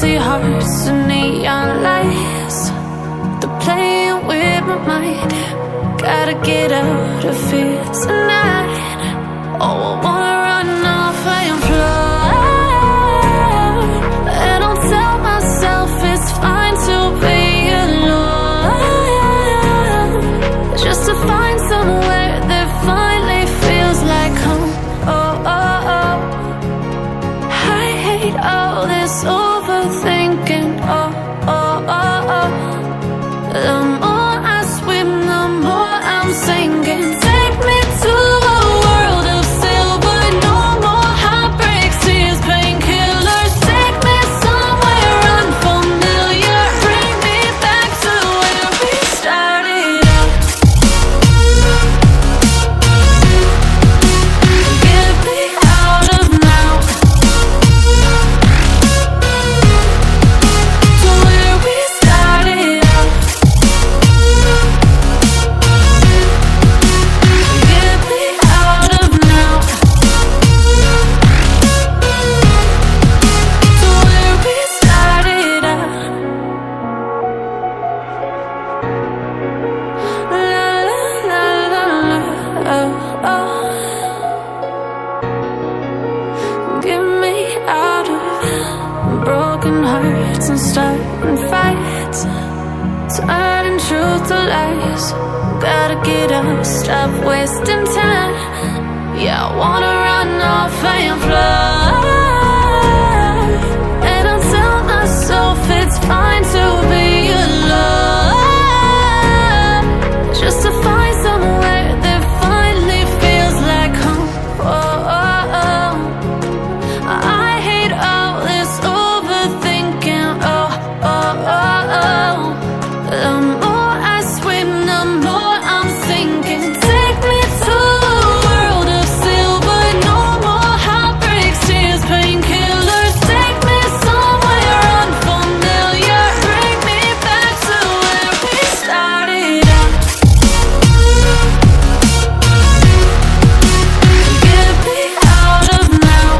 empty hearts and neon lights. They're playing with my mind. Gotta get out of here tonight. Oh, I wanna run off and fly. And I'll tell myself it's fine to be alone, just to find somewhere that finally feels like home. Oh, oh, oh. I hate all this overthinking. Oh, oh, oh, oh. The more I swim, the more I'm sinking. Take me to a world of silver. No more heartbreaks, tears, painkillers. Take me somewhere unfamiliar. Bring me back to where we started out. Get me out of now, to where we started out. Get me out of now, to where we started out. La la la la la, oh, oh. Get me out of broken hearts and starting fights, turning truth to lies. Gotta get up, stop wasting time. Yeah, I wanna run off and fly. And I'll tell myself it's fine to be alone, just to find somewhere that finally feels like home. Oh, oh, oh. I hate all this overthinking. Oh, oh, oh, oh. The more I swim, the more I'm sinking. Take me to a world of silver. No more heartbreaks, tears, painkillers. Take me somewhere unfamiliar. Bring me back to where we started out. Get me out of now,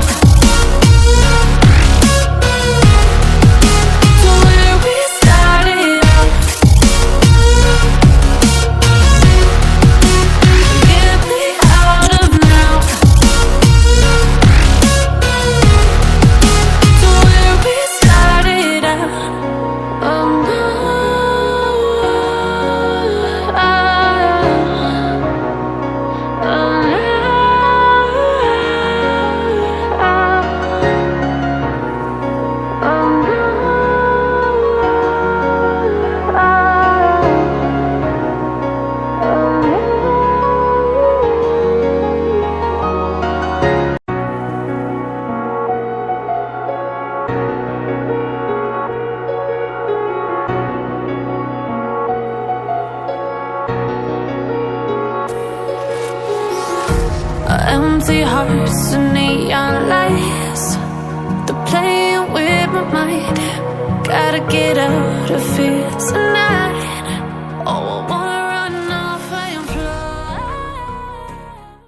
to where we started out. Get me out of now, to where we started out. Oh no, empty hearts and neon lights. They're playing with my mind. Gotta get out of here tonight. Oh, I wanna